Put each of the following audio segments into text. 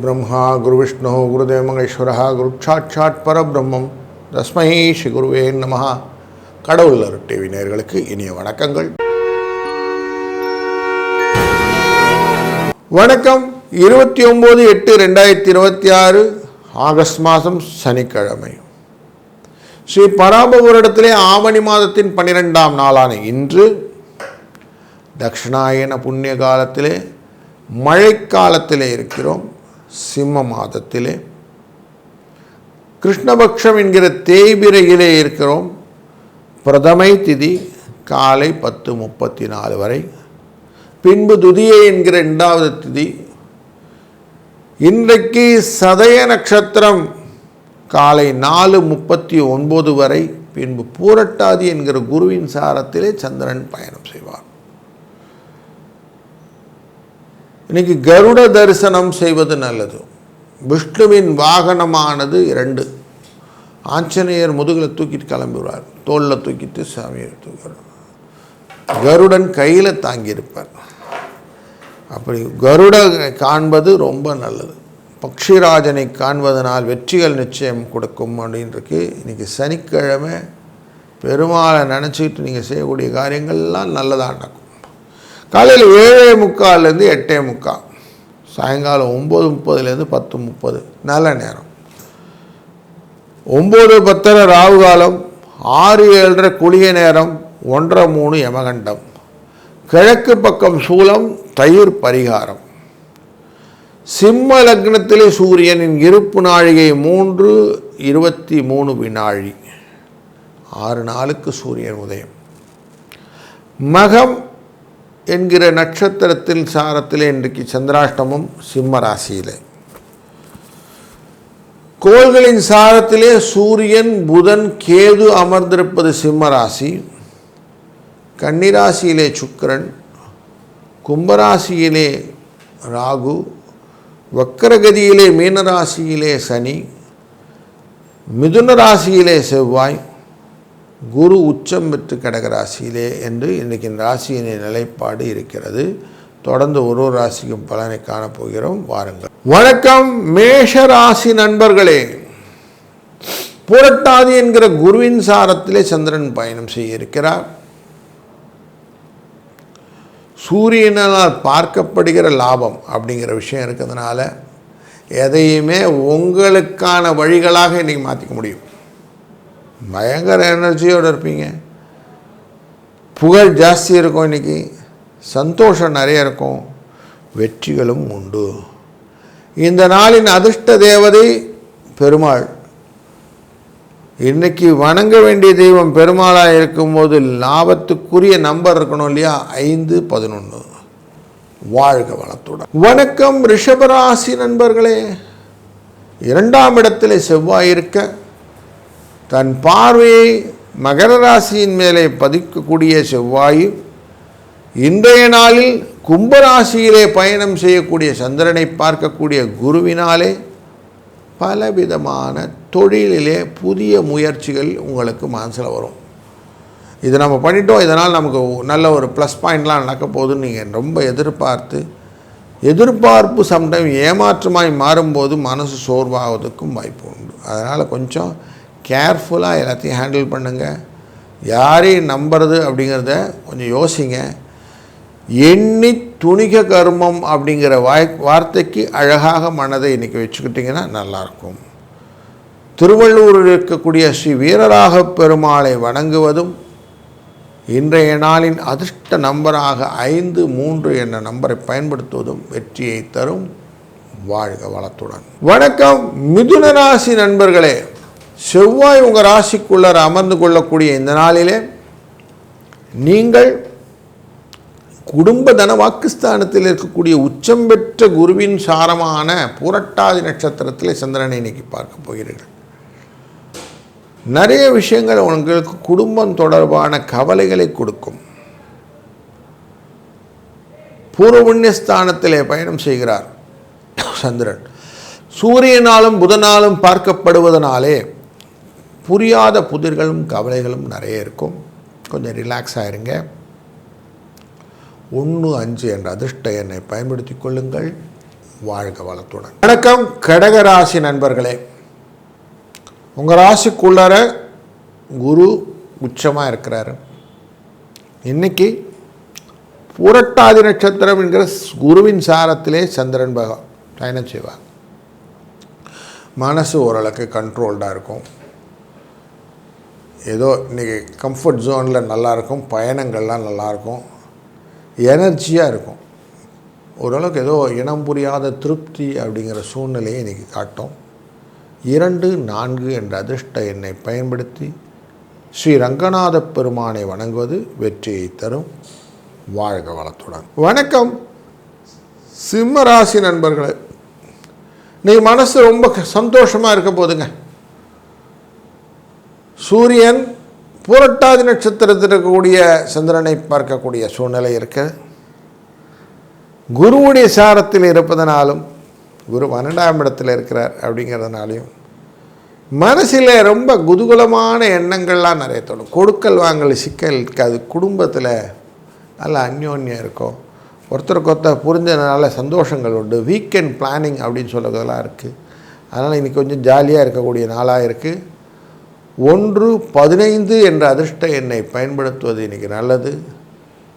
गुरुब्रह्मा गुरुविष्णु गुरुदेव महेश्वरः गुरुसाक्षात् परब्रह्मம் தஸ்மை ஸ்ரீ குருவே நமஹ. கடவுள் அருள் டிவி நேயர்களுக்கு இனிய வணக்கங்கள். வணக்கம். 29/8/2026 ஆகஸ்ட் மாதம் சனிக்கிழமை. ஸ்ரீ பராபவரிடத்திலே ஆவணி மாதத்தின் 12ஆம் நாளான இன்று தக்ஷணாயன புண்ணிய காலத்திலே மழைக்காலத்திலே இருக்கிறோம். சிம்ம மாதத்திலே கிருஷ்ணபக்ஷம் என்கிற தேய்பிரையிலே இருக்கிறோம். பிரதமை திதி காலை 10:34 வரை, பின்பு துதியை என்கிற 2வது திதி. இன்றைக்கு சதய நட்சத்திரம் காலை 4:39 வரை, பின்பு பூரட்டாதி என்கிற குருவின் சாரத்திலே சந்திரன் பயணம் செய்வார். இன்னைக்கு கருட தரிசனம் செய்வது நல்லது. விஷ்ணுவின் வாகனமானது 2. ஆஞ்சநேயர் முதுகில் தூக்கிட்டு கிளம்புவார், தோளில் தூக்கிட்டு சாமியை தூக்கிறார். கருடன் கையில் தாங்கியிருப்பார். அப்படி கருட காண்பது ரொம்ப நல்லது. பக்ஷிராஜனை காண்பதனால் வெற்றிகள் நிச்சயம் கொடுக்கும் அப்படின்றது. இன்றைக்கி சனிக்கிழமை பெருமாளை நினச்சிக்கிட்டு நீங்கள் செய்யக்கூடிய காரியங்கள்லாம் நல்லதாக நடக்கும். காலையில் 7:45 8:45, சாயங்காலம் 9:30 10:30 நல்ல நேரம். 9:10 ராகு காலம், 6:07 குளிய நேரம், 1:03 யமகண்டம். கிழக்கு பக்கம் சூலம், தயிர் பரிகாரம். சிம்ம லக்னத்திலே சூரியனின் இருப்பு நாழிகை 3:23 6 நாளுக்கு சூரியன் உதயம். மகம் என்கிற நட்சத்திரத்தில் சாரத்திலே இன்றைக்கு சந்திராஷ்டமம். சிம்ம ராசியிலே கோள்களின் சாரத்திலே சூரியன் புதன் கேது அமர்ந்திருப்பது சிம்ம ராசி. கன்னிராசியிலே சுக்கிரன், கும்பராசியிலே ராகு, வக்கரகதியிலே மீனராசியிலே சனி, மிதுன ராசியிலே செவ்வாய், குரு உச்சம் பெற்று கடகராசியிலே என்று இன்றைக்கு ராசியின் நிலைப்பாடு இருக்கிறது. தொடர்ந்து ஒரு ராசிக்கும் பலனை காணப்போகிறோம். வாருங்கள். வணக்கம் மேஷ ராசி நண்பர்களே. புரட்டாதி என்கிற குருவின் சாரத்திலே சந்திரன் பயணம் செய்ய இருக்கிறார். சூரியனால் பார்க்கப்படுகிற லாபம் அப்படிங்கிற விஷயம் இருக்கிறதுனால எதையுமே உங்களுக்கான வழிகளாக இன்றைக்கி மாற்றிக்க முடியும். பயங்கர எனர்ஜியோடு இருப்பீங்க. புகழ் ஜாஸ்தி இருக்கும். இன்றைக்கி சந்தோஷம் நிறைய இருக்கும். வெற்றிகளும் உண்டு. இந்த நாளின் அதிர்ஷ்ட தேவதை பெருமாள். இன்றைக்கி வணங்க வேண்டிய தெய்வம் பெருமாளாக இருக்கும்போது லாபத்துக்குரிய நம்பர் இருக்கணும் இல்லையா? 5 11. வாழ்க வளத்துடன். வணக்கம் ரிஷபராசி நண்பர்களே. 2ஆம் இடத்திலே செவ்வாய் இருக்க தன் பார்வையை மகர ராசியின் மேலே பதிக்கக்கூடிய செவ்வாய் இன்றைய நாளில் கும்பராசியிலே பயணம் செய்யக்கூடிய சந்திரனை பார்க்கக்கூடிய குருவினாலே பலவிதமான தொழிலிலே புதிய முயற்சிகள் உங்களுக்கு மனசில் வரும். இது நம்ம பண்ணிட்டோம், இதனால் நமக்கு நல்ல ஒரு ப்ளஸ் பாயிண்ட்லாம் நடக்க போகுதுன்னு நீங்கள் ரொம்ப எதிர்பார்ப்பு சம்டைம் ஏமாற்றமாய் மாறும்போது மனசு சோர்வாவதுக்கும் வாய்ப்பு உண்டு. அதனால் கொஞ்சம் கேர்ஃபுல்லாக எல்லாத்தையும் ஹேண்டில் பண்ணுங்கள். யாரையும் நம்புறது அப்படிங்கிறத கொஞ்சம் யோசிங்க. எண்ணி துணிக கர்மம் அப்படிங்கிற வார்த்தைக்கு அழகாக மனதை இன்றைக்கி வச்சுக்கிட்டிங்கன்னா நல்லாயிருக்கும். திருவள்ளூரில் இருக்கக்கூடிய ஸ்ரீ வீரராக பெருமாளை வணங்குவதும் இன்றைய நாளின் அதிர்ஷ்ட நம்பராக 5 3 என்ற நம்பரை பயன்படுத்துவதும் வெற்றியை தரும். வாழ்க வளத்துடன். வணக்கம் மிதுன ராசி நண்பர்களே. செவ்வாய் உங்கள் ராசிக்குள்ளே அமர்ந்து கொள்ளக்கூடிய இந்த நாளிலே நீங்கள் குடும்ப தன வாக்குஸ்தானத்தில் இருக்கக்கூடிய உச்சம் பெற்ற குருவின் சாரமான புரட்டாதி நட்சத்திரத்தில் சந்திரனை இன்னைக்கு பார்க்க போகிறீர்கள். நிறைய விஷயங்கள் உங்களுக்கு குடும்பம் தொடர்பான கவலைகளை கொடுக்கும். பூர்வ புண்ணியஸ்தானத்திலே பயணம் செய்கிறார் சந்திரன். சூரியனாலும் புதனாலும் பார்க்கப்படுவதனாலே புரியாத புதிர்களும் கவலைகளும் நிறைய இருக்கும். கொஞ்சம் ரிலாக்ஸ் ஆகிருங்க. 1 5 என்ற அதிர்ஷ்ட எண்ணை பயன்படுத்தி கொள்ளுங்கள். வாழ்க வளத்துடன். வணக்கம் கடகராசி நண்பர்களே. உங்கள் ராசிக்குள்ளார குரு உச்சமாக இருக்கிறாரு. இன்னைக்கு புரட்டாதி நட்சத்திரம் என்கிற குருவின் சாரத்திலே சந்திரன் பயணம் செய்வார். மனசு ஓரளவுக்கு கண்ட்ரோல்டாக இருக்கும். ஏதோ இன்றைக்கி கம்ஃபர்ட் ஜோனில் நல்லாயிருக்கும், பயணங்கள்லாம் நல்லாயிருக்கும், எனர்ஜியாக இருக்கும். ஓரளவுக்கு ஏதோ இனம் புரியாத திருப்தி அப்படிங்கிற சூழ்நிலையை இன்றைக்கி காட்டும். 2, 4 என்ற அதிர்ஷ்ட எண்ணை பயன்படுத்தி ஸ்ரீ ரங்கநாத பெருமானை வணங்குவது வெற்றியை தரும். வாழ்க வளத்துடன். வணக்கம் சிம்மராசி நண்பர்களே. நீ மனசு ரொம்ப சந்தோஷமாக இருக்க போதுங்க. சூரியன் புரட்டாதி நட்சத்திரத்தில் இருக்கக்கூடிய சந்திரனை பார்க்கக்கூடிய சூழ்நிலை இருக்கு. குருவுடைய சாரத்தில் இருப்பதனாலும், குரு 12ஆம் இடத்தில் இருக்கிறார் அப்படிங்கிறதுனாலையும் மனசில் ரொம்ப குதூகலமான எண்ணங்கள்லாம் நிறைய தோணும். கொடுக்கல் வாங்கல் சிக்கல் இருக்காது. குடும்பத்தில் நல்ல அந்யோன்யம் இருக்கும். ஒருத்தருக்கு ஒருத்தர் புரிஞ்சதுனால சந்தோஷங்கள் உண்டு. வீக்கெண்ட் பிளானிங் அப்படின்னு சொல்கிறதெல்லாம் இருக்குது. அதனால் இன்றைக்கி கொஞ்சம் ஜாலியாக இருக்கக்கூடிய நாளாக இருக்குது. 1, 15 என்ற அதிர்ஷ்ட எண்ணை பயன்படுத்துவது இன்றைக்கி நல்லது.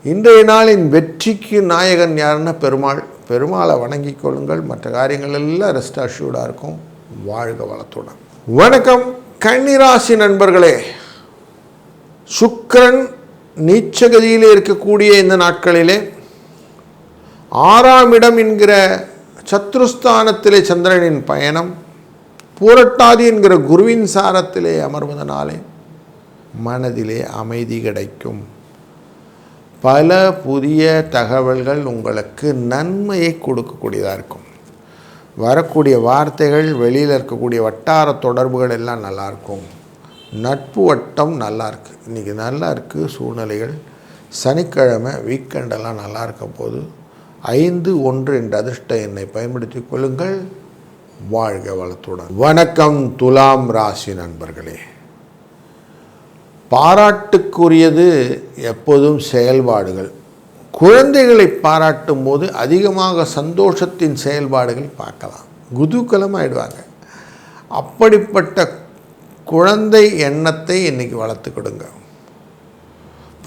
இன்றைய நாளின் வெற்றிக்கு நாயகன் யாருன்னா பெருமாள். பெருமாளை வணங்கி கொள்ளுங்கள். மற்ற காரியங்கள் எல்லாம் ரெஸ்ட் அஷ்யூர்டாக இருக்கும். வாழ்க வளத்துடன். வணக்கம் கன்னிராசி நண்பர்களே. சுக்கிரன் நீச்சகதியிலே இருக்கக்கூடிய இந்த நாட்களிலே 6ஆம் இடம் என்கிற சத்ருஸ்தானத்திலே சந்திரனின் பயணம், புரட்டாதி என்கிற குருவின் சாரத்திலே அமர்வதனாலே மனதிலே அமைதி கிடைக்கும். பல புதிய தகவல்கள் உங்களுக்கு நன்மையை கொடுக்கக்கூடியதாக இருக்கும். வரக்கூடிய வார்த்தைகள், வெளியில் இருக்கக்கூடிய வட்டார தொடர்புகள் எல்லாம் நல்லாயிருக்கும். நட்பு வட்டம் நல்லா இருக்குது. இன்றைக்கி நல்லா இருக்குது சூழ்நிலைகள். சனிக்கிழமை வீக்கெண்டெல்லாம் நல்லா இருக்க போது 5, 1 என்ற அதிர்ஷ்ட எண்ணை பயன்படுத்தி கொள்ளுங்கள். வாழ்க வளத்துடன். வணக்கம் துலாம் ராசி நண்பர்களே. பாராட்டுக்குரியது எப்போதும் செயல்பாடுகள். குழந்தைகளை பாராட்டும் போது அதிகமாக சந்தோஷத்தின் செயல்பாடுகள் பார்க்கலாம். குதூகலமாகிடுவாங்க. அப்படிப்பட்ட குழந்தை எண்ணத்தை இன்றைக்கி வளர்த்து கொடுங்க.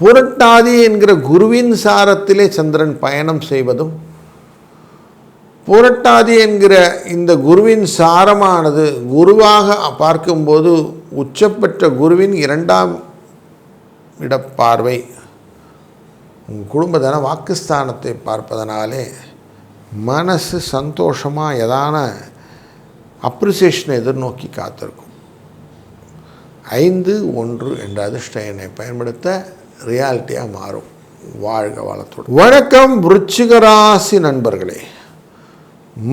புரட்டாதி என்கிற குருவின் சாரத்திலே சந்திரன் பயணம் செய்வதும், புரட்டாதி என்கிற இந்த குருவின் சாரமானது குருவாக பார்க்கும்போது உச்சப்பெற்ற குருவின் 2ஆம் இடப்பார்வை உங்கள் குடும்பத்தான வாக்குஸ்தானத்தை பார்ப்பதனாலே மனசு சந்தோஷமாக எதான அப்ரிசியேஷனை எதிர்நோக்கி காத்திருக்கும். 5, 1 என்ற அதிர்ஷ்ட எண்ணை பயன்படுத்த ரியாலிட்டியாக மாறும். வாழ்க வளத்துடன். வணக்கம் விருச்சிக ராசி நண்பர்களே.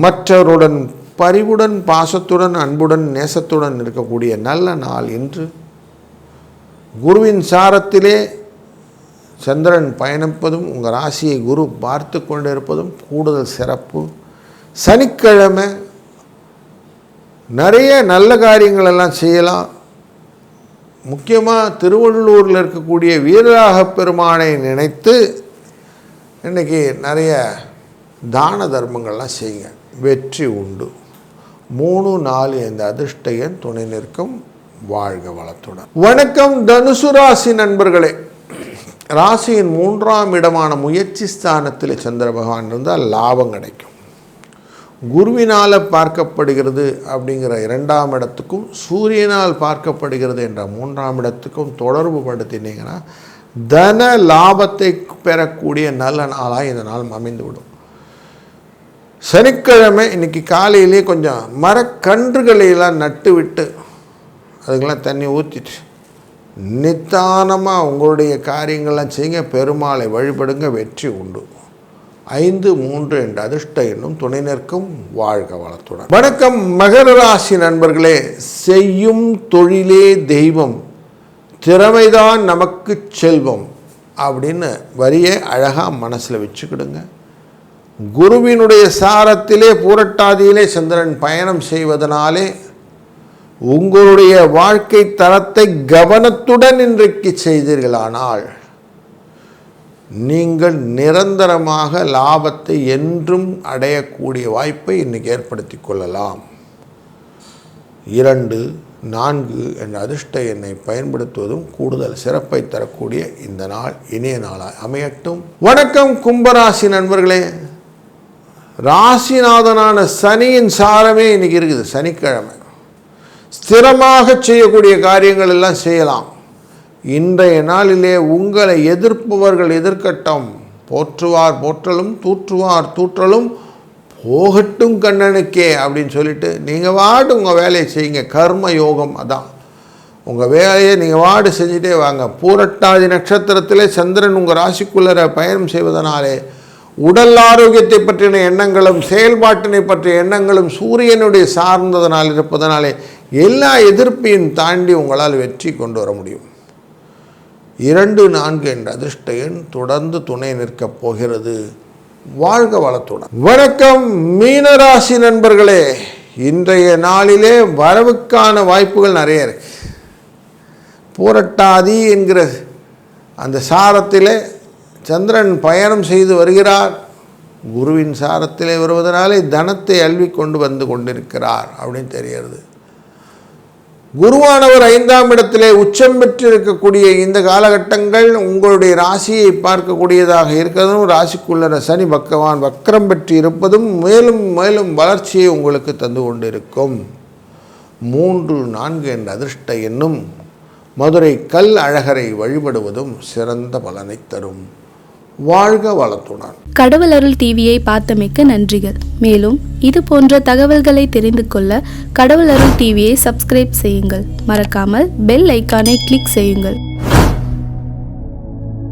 மற்றவருடன் பரிவுடன், பாசத்துடன், அன்புடன், நேசத்துடன் இருக்கக்கூடிய நல்ல நாள் இன்று. குருவின் சாரத்திலே சந்திரன் பயணிப்பதும், உங்கள் ராசியை குரு பார்த்து கொண்டிருப்பதும் கூடுதல் சிறப்பு. சனிக்கிழமை நிறைய நல்ல காரியங்களெல்லாம் செய்யலாம். முக்கியமாக திருவள்ளூரில் இருக்கக்கூடிய வீரராக பெருமானை நினைத்து இன்றைக்கி நிறைய தான தர்மங்கள்லாம் செய்யுங்க. வெற்றி உண்டு. 3, 4 இந்த அதிர்ஷ்ட எண் துணை நிற்கும். வாழ்க வளத்துடன். வணக்கம் தனுசு ராசி நண்பர்களே. ராசியின் 3ஆம் இடமான முயற்சி ஸ்தானத்தில் சந்திர பகவான் இருந்தால் லாபம் கிடைக்கும். குருவினால் பார்க்கப்படுகிறது அப்படிங்கிற 2ஆம் இடத்துக்கும், சூரியனால் பார்க்கப்படுகிறது என்ற 3ஆம் இடத்துக்கும் தொடர்பு படுத்தினீங்கன்னா தன லாபத்தை பெறக்கூடிய நல்ல நாளாக இந்த நாள் அமைந்துவிடும். சனிக்கிழமை இன்றைக்கி காலையிலே கொஞ்சம் மரக்கன்றுகளையெல்லாம் நட்டு விட்டு அதுக்கெல்லாம் தண்ணி ஊற்றிட்டு நிதானமாக உங்களுடைய காரியங்கள்லாம் செய்யுங்க. பெருமாளை வழிபடுங்க. வெற்றி உண்டு. 5, 3 என்ற அதிர்ஷ்ட எண்ணும் துணை நிற்கும். வாழ்க வளத்துடன். வணக்கம் மகர ராசி நண்பர்களே. செய்யும் தொழிலே தெய்வம், திறமைதான் நமக்கு செல்வம் அப்படின்னு வரியை அழகாக மனசில் வச்சுக்கிடுங்க. குருவினுடைய சாரத்திலே புரட்டாதியிலே சந்திரன் பயணம் செய்வதனாலே உங்களுடைய வாழ்க்கை தரத்தை கவனத்துடன் இன்றைக்கு செய்தீர்களானால் நீங்கள் நிரந்தரமாக லாபத்தை என்றும் அடையக்கூடிய வாய்ப்பை இன்றைக்கி ஏற்படுத்தி கொள்ளலாம். 2, 4 என்ற அதிர்ஷ்ட எண்ணை பயன்படுத்துவதும் கூடுதல் சிறப்பை தரக்கூடிய இந்த நாள் இனிய நாளாக அமையட்டும். வணக்கம் கும்பராசி நண்பர்களே. ராசிநாதனான சனியின் சாரமே இன்றைக்கி இருக்குது. சனிக்கிழமை ஸ்திரமாக செய்யக்கூடிய காரியங்கள் எல்லாம் செய்யலாம். இன்றைய நாளிலே உங்களை எதிர்ப்பவர்கள் எதிர்க்கட்டும். போற்றுவார் போற்றலும் தூற்றுவார் தூற்றலும் போகட்டும் கண்ணனுக்கே அப்படின்னு சொல்லிட்டு நீங்கள் வாடு உங்கள் வேலையை செய்யுங்க. கர்ம யோகம் அதான். உங்கள் வேலையை நீங்கள் வாடு செஞ்சுட்டே வாங்க. பூரட்டாதி நட்சத்திரத்திலே சந்திரன் உங்கள் ராசிக்குள்ளே பயணம் செய்வதனாலே உடல் ஆரோக்கியத்தை பற்றின எண்ணங்களும் செயல்பாட்டினை பற்றிய எண்ணங்களும் சூரியனுடைய சார்ந்ததனால் இருப்பதனாலே எல்லா எதிர்ப்பையும் தாண்டி உங்களால் வெற்றி கொண்டு வர முடியும். 2, 4 என்ற அதிர்ஷ்ட எண் தொடர்ந்து துணை நிற்கப் போகிறது. வாழ்க வளத்துடன். வணக்கம் மீனராசி நண்பர்களே. இன்றைய நாளிலே வரவுக்கான வாய்ப்புகள் நிறைய இருக்கு. பூரட்டாதி என்கிற அந்த சாரத்திலே சந்திரன் பயணம் செய்து வருகிறார். குருவின் சாரத்திலே வருவதனாலே தனத்தை அள்வி கொண்டு வந்து கொண்டிருக்கிறார் அப்படின்னு தெரிகிறது. குருவானவர் 5ஆம் இடத்திலே உச்சம் பெற்றிருக்கக்கூடிய இந்த காலகட்டங்கள் உங்களுடைய ராசியை பார்க்கக்கூடியதாக இருக்கிறதும், ராசிக்குள்ள சனி பகவான் வக்ரம் பெற்று இருப்பதும் மேலும் மேலும் வளர்ச்சியை உங்களுக்கு தந்து கொண்டிருக்கும். 3, 4 என்ற அதிர்ஷ்ட எண்ணும் மதுரை கல் அழகரை வழிபடுவதும் சிறந்த பலனை தரும். வாழ்க வளத்துடன். கடவுள் அருள் டிவியை பார்த்தமைக்கு நன்றிகள். மேலும் இது போன்ற தகவல்களை தெரிந்து கொள்ள கடவுள் அருள் டிவியை சப்ஸ்கிரைப் செய்யுங்கள். மறக்காமல் பெல் ஐக்கானை கிளிக் செய்யுங்கள்.